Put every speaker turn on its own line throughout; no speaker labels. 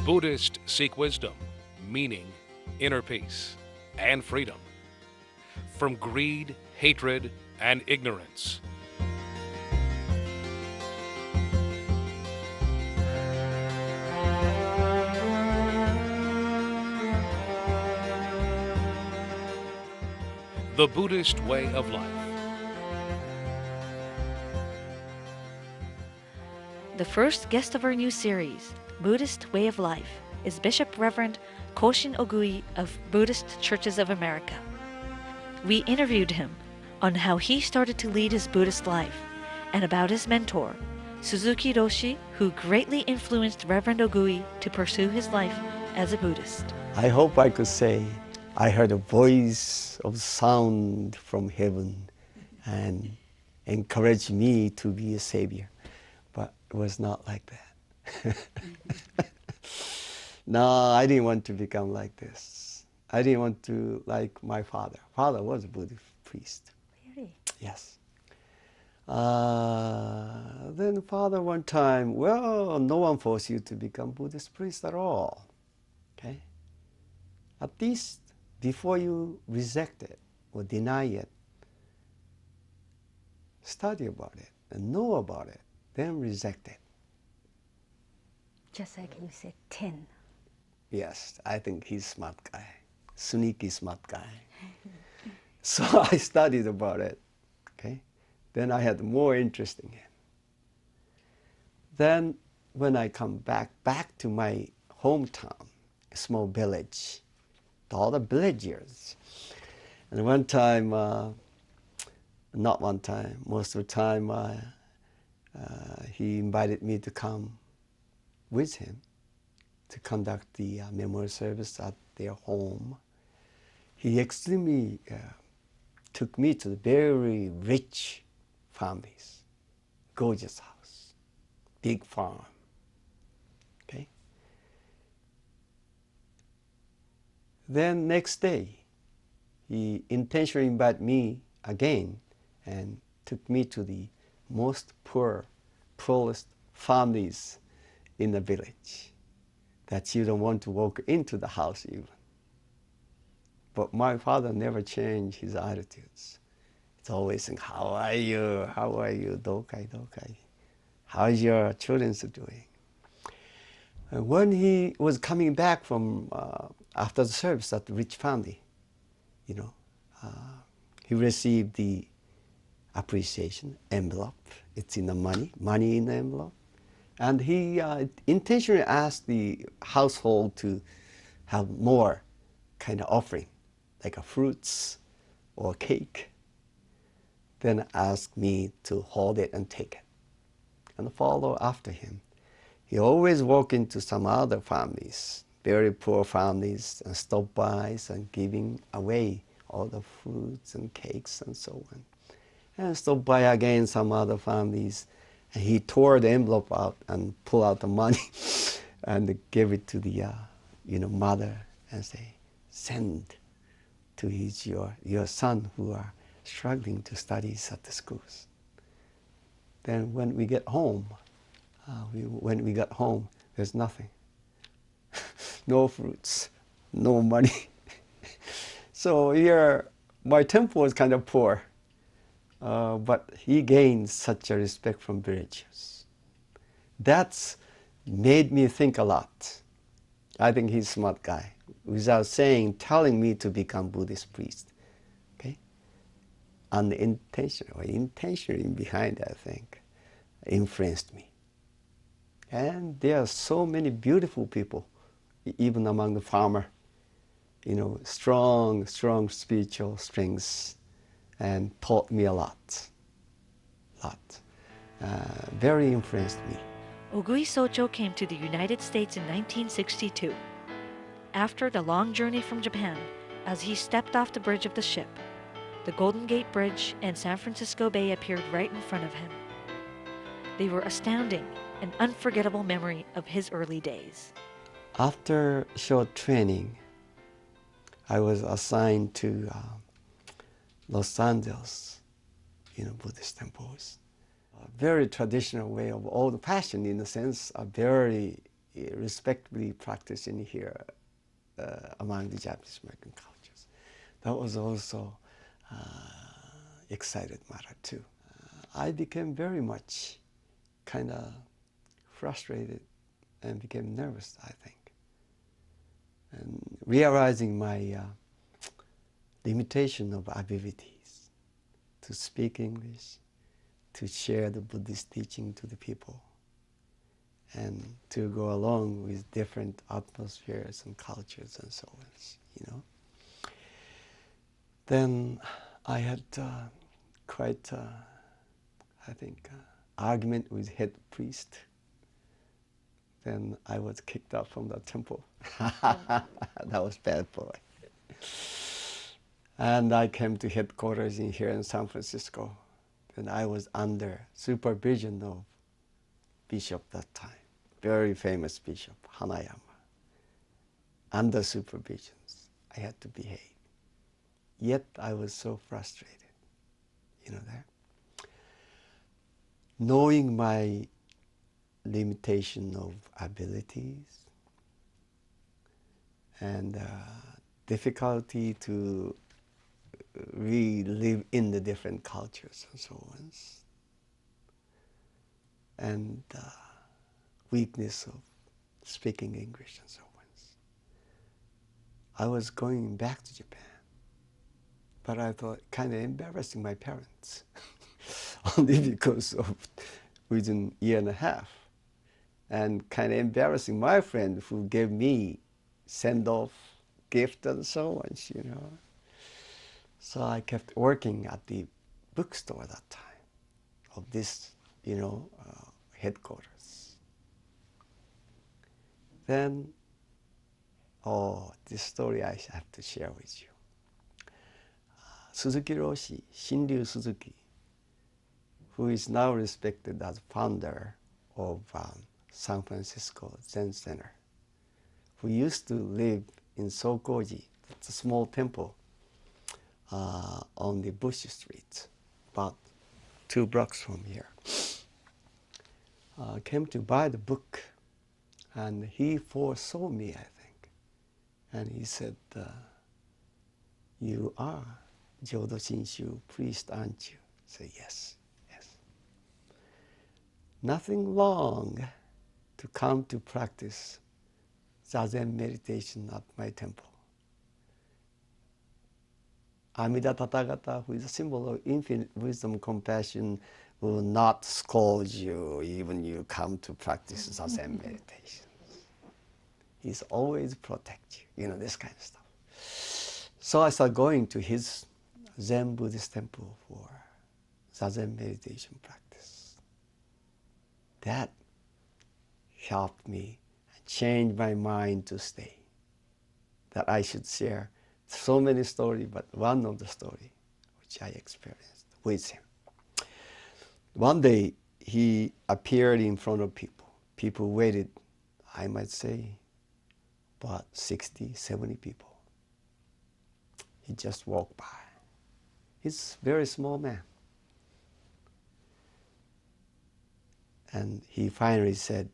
Buddhists seek wisdom, meaning, inner peace, and freedom from greed, hatred, and ignorance. The Buddhist Way of Life.
The first guest of our new series, Buddhist Way of Life, is Bishop Reverend Koshin Ogui of Buddhist Churches of America. We interviewed him on how he started to lead his Buddhist life and about his mentor, Suzuki Roshi, who greatly influenced Reverend Ogui to pursue his life as a Buddhist.
I hope I could say I heard a voice of sound from heaven and encouraged me to be a savior, but it was not like that. No, I didn't want to become like this. I didn't want to like my father. Father was a Buddhist priest.
Really?
Yes. Then father one time, well, no one forced you to become Buddhist priest at all. Okay? At least before you reject it or deny it, study about it and know about it, then reject it.
Just like you said, 10.
Yes, I think he's smart guy, sneaky smart guy. So I studied about it, okay? Then I had more interest in it. Then when I come back to my hometown, a small village, all the villagers. And one time, not one time, most of the time, he invited me to come with him to conduct the memorial service at their home. He extremely took me to the very rich families, gorgeous house, big farm, okay? Then next day, he intentionally invited me again and took me to the most poorest families in the village that you don't want to walk into the house even. But my father never changed his attitudes. It's always saying, how are you? How are you? Dokai, dokai. How's your children doing? And when he was coming back from after the service at the rich family, you know, he received the appreciation envelope. It's in the money in the envelope. And he intentionally asked the household to have more kind of offering, like fruits or cake. Then asked me to hold it and take it and follow after him. He always walked into some other families, very poor families, and stop by and giving away all the fruits and cakes and so on. And stop by again some other families. And he tore the envelope out and pulled out the money and gave it to the mother and say, send to your son who are struggling to study at the schools. Then when we get home, there's nothing. No fruits, no money. So here, my temple was kind of poor. But he gained such a respect from villagers. That's made me think a lot. I think he's a smart guy. Without telling me to become Buddhist priest. Okay? Intentionally behind, I think, influenced me. And there are so many beautiful people, even among the farmer. You know, strong spiritual strengths. And taught me a lot. Very influenced me.
Ogui Socho came to the United States in 1962. After the long journey from Japan, as he stepped off the bridge of the ship, the Golden Gate Bridge and San Francisco Bay appeared right in front of him. They were astounding, an unforgettable memory of his early days.
After short training, I was assigned to Los Angeles, Buddhist temples. A very traditional way of old-fashioned in a sense, a very, respectably practiced in here among the Japanese American cultures. That was also excited matter too. I became very much kind of frustrated and became nervous, I think. And realizing my limitation of abilities to speak English, to share the Buddhist teaching to the people, and to go along with different atmospheres and cultures and so on, you know. Then I had quite, I think, argument with head priest. Then I was kicked out from the temple. That was bad boy. And I came to headquarters in here in San Francisco. And I was under supervision of bishop that time, very famous bishop, Hanayama. Under supervisions, I had to behave. Yet I was so frustrated, you know that? Knowing my limitation of abilities and difficulty to really live in the different cultures and so on, and weakness of speaking English and so on. I was going back to Japan, but I thought kind of embarrassing my parents only because of within a year and a half, and kind of embarrassing my friend who gave me send-off gift and so on, you know. So I kept working at the bookstore that time of this, you know, headquarters. Then, this story I have to share with you. Suzuki Roshi, Shinryu Suzuki, who is now respected as founder of San Francisco Zen Center, who used to live in Sokoji, it's a small temple on the Bush Street, about 2 blocks from here, came to buy the book, and he foresaw me, I think, and he said, "You are Jodo Shinshu priest, aren't you?" I said, "Yes, yes." Nothing long to come to practice Zazen meditation at my temple. Amida Tathagata, who is a symbol of infinite wisdom, compassion, will not scold you even you come to practice Zazen meditation. He's always protect you, you know, this kind of stuff. So I started going to his Zen Buddhist temple for Zazen meditation practice. That helped me and changed my mind to stay. That I should share so many stories, but one of the story which I experienced with him. One day he appeared in front of people. People waited, I might say, about 60, 70 people. He just walked by. He's a very small man. And he finally said,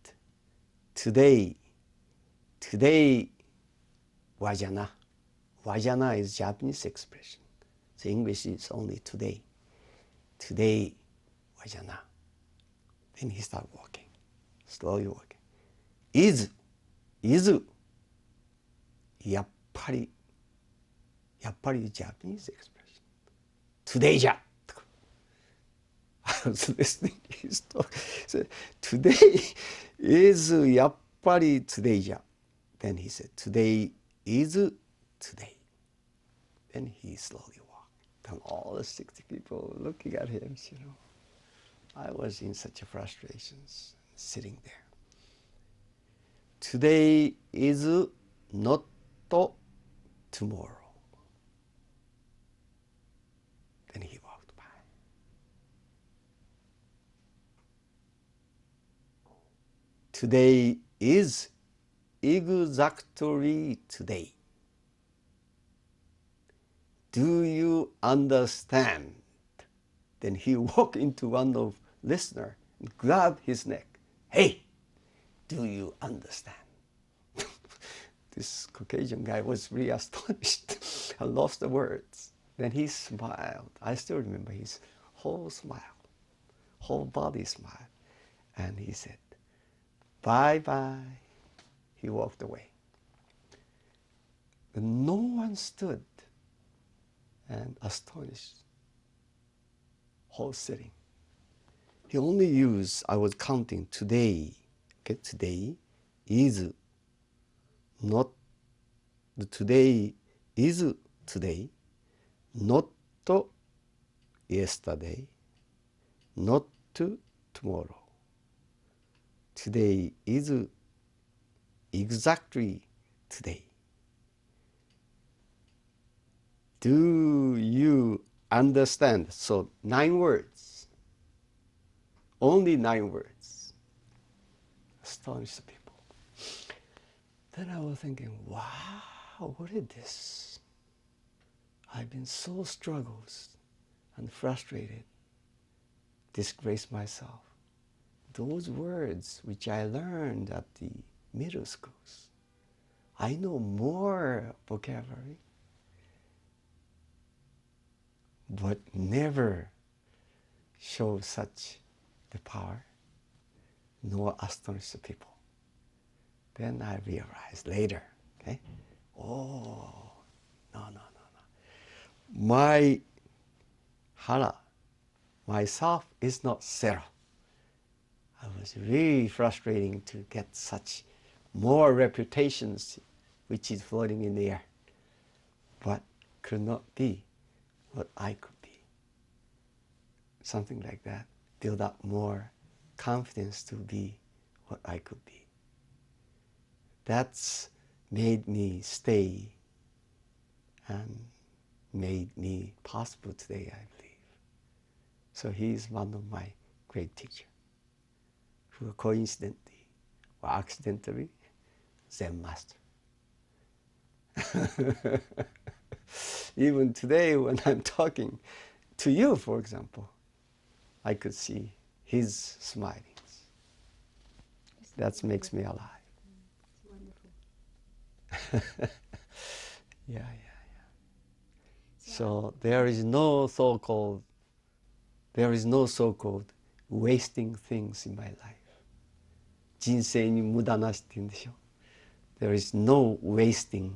today, wajana. Wajana is Japanese expression. So English is only today. Today, wajana. Then he started walking, slowly walking. Izu. Yappari Japanese expression. Today ja. I was listening to his talk. He said, today is yappari today ja. Then he said, today is today. Then he slowly walked. And all the 60 people looking at him, you know. I was in such a frustrations, sitting there. Today is not tomorrow. Then he walked by. Today is exactly today. Do you understand? Then he walked into one of listener and grabbed his neck. Hey, do you understand? This Caucasian guy was really astonished. I lost the words. Then he smiled. I still remember his whole smile, whole body smile. And he said, bye-bye. He walked away. And no one stood and astonished. Whole sitting. He only used, I was counting, today. Okay, today is not, the today is today, not yesterday, not tomorrow. Today is exactly today. Do you understand? So 9 words. Only 9 words. Astonished the people. Then I was thinking, wow, what is this? I've been so struggled and frustrated, disgraced myself. Those words which I learned at the middle schools, I know more vocabulary, but never show such the power, nor astonish the people. Then I realized later, okay, oh, no. My hara, myself is not zero. I was really frustrating to get such more reputations which is floating in the air, but could not be what I could be. Something like that. Build up more confidence to be what I could be. That's made me stay and made me possible today, I believe. So he is one of my great teachers, who coincidentally or accidentally Zen master. Even today when I'm talking to you, for example, I could see his smilings. That makes me alive.
It's wonderful.
Yeah. So there is no so-called wasting things in my life. 人生に無駄なしって言うんでしょ。There is no wasting,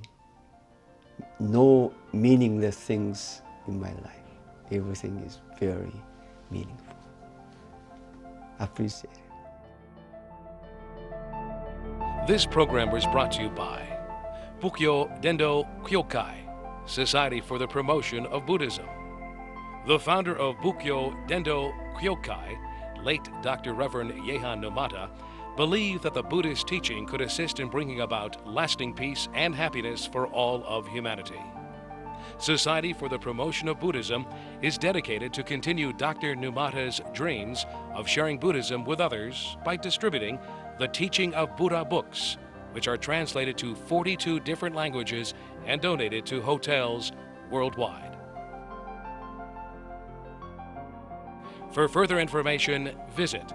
no meaningless things in my life. Everything is very meaningful. Appreciate it.
This program was brought to you by Bukyo Dendo Kyokai, Society for the Promotion of Buddhism. The founder of Bukyo Dendo Kyokai, late Dr. Reverend Yehan Numata, believed that the Buddhist teaching could assist in bringing about lasting peace and happiness for all of humanity. Society for the Promotion of Buddhism is dedicated to continue Dr. Numata's dreams of sharing Buddhism with others by distributing the Teaching of Buddha books, which are translated to 42 different languages and donated to hotels worldwide. For further information, visit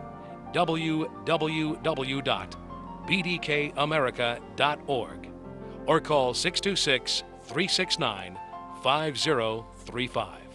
www.bdkamerica.org or call 626-369-5035.